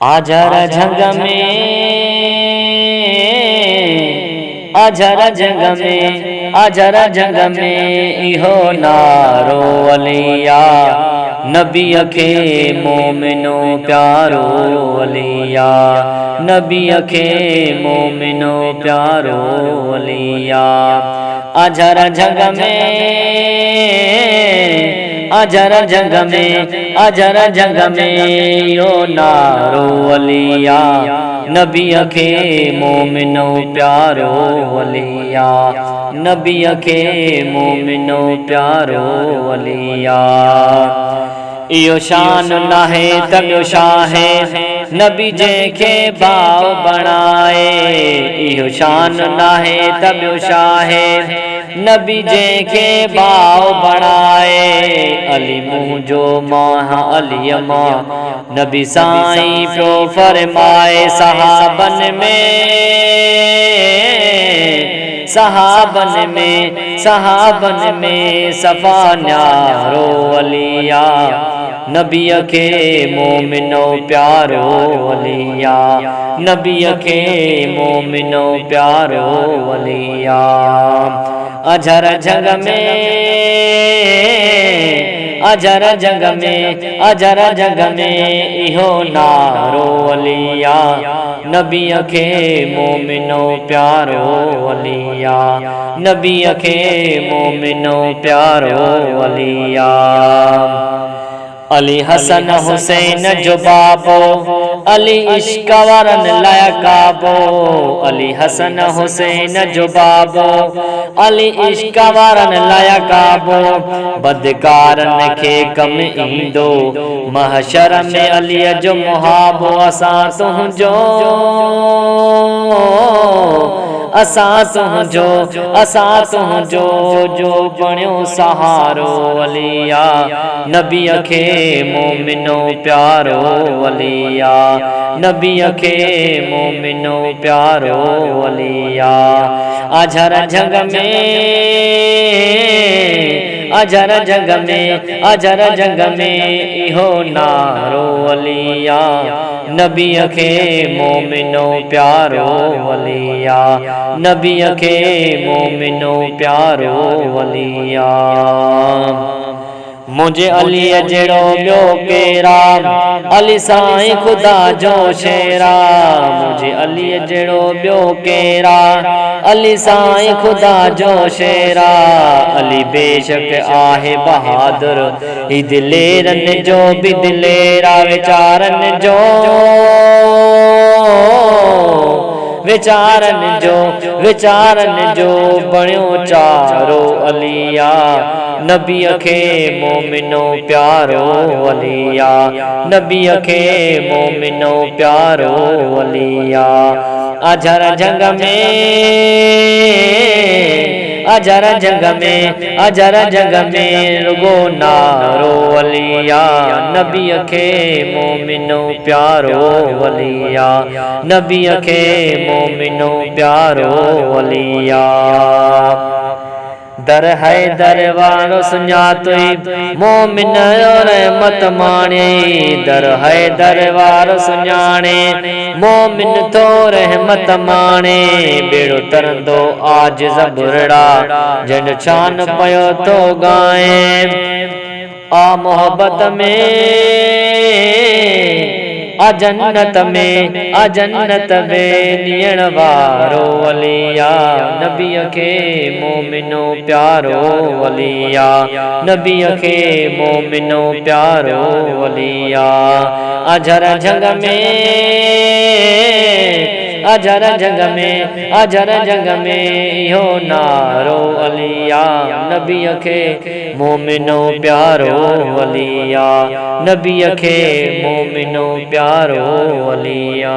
आजर जंग में, आजर जंग में, आजर जंग में इहो नारो अलिया नबी के मोमिनो प्यारो अलिया, नबी के मोमिनो प्यारो अलिया। आजर जंग में, आजर जंग में, आजर जंग में यो नारो अलिया नबी के मोमिनो प्यारो अलिया, नबी के मोमिनो प्यारो अलिया। इयो शान नाहे तब्यो शाहे नबी जंहिंखे भाव बणाए, इहो शान नाहे तब्यो शाहे नबी जंहिंखे भाव बणाए। अली मुंहिंजो मां अली मां नबी साईं पियो फरमाए सहाबन में, सहाबन में, सहाबन में सफ़ा न्यारो अलिया नबी के मोमिनो प्यारो अलिया, नबी के मोमिनो प्यारो अलिया। अजर जंग में, अजर जंग में, अजर जंग में इहो नारो अलिया नबी के मोमिनो प्यारो अलिया, नबी के मोमिनो प्यारो अलिया। अली हसन हुसैन जो बाबो अली इश्क वारन लायकाबो, अली हसन हुसैन जो बाबो अली इश्क वारन लायकाबो। बदकारन के कम ईंदो महशर में अली जो मुहाबो। असां तुंहिंजो, असां तुंहिंजो, असां तुंहिंजो जो बणियो सहारो अलिया नबी के मोमिनो प्यारो अलिया, नबी के मोमिनो प्यारो अलिया। अजर जंग में, अजर जंग में, अजर जंग में इहो नारो अलिया नबी के मोमिनो प्यारो अलिया, नबी के मोमिनो प्यारो अलिया। मुझे अली जड़ो ॿियो केरा अली साईं खुदा जो शेरा, मुझे अली जड़ो ॿियो केरा अली साईं खुदा जो शेरा। अली बेशक आहे बहादुर ही दिलेरन जो भी दिलेरा, विचारन जो, विचारन जो, विचारन जो बणियो चारो अलिया नबी के मोमिनो प्यारो अलिया, नबी के मोमिनो प्यारो अलिया। अजर जंग में, अजर जंग में, अजर जंग में रुगो नारो अलिया नबी के मोमिनो प्यारो अलिया, नबी के मोमिनो प्यारो अलिया। दर है दरवारो सुञातोई मोमिन रहमत माणे, दर है दरवारो सुञाणे मोमिन तो रहमत माणे। बेड़ो तरंदो आज ज़बुरड़ा जन शान पयो तो गाए आ मोहब्बत में, आ जन्नत में, आ जन्नत में नियण वारो अलिया नबी के मोमिनो प्यारो अलिया, नबी के मोमिनो प्यारो अलिया। अजर जंग में, अजर जंग में, अजर जंग में इहो नारो अलिया नबी के मोमिनो प्यारो अलिया, नबी के मोमिनो प्यारो अलिया।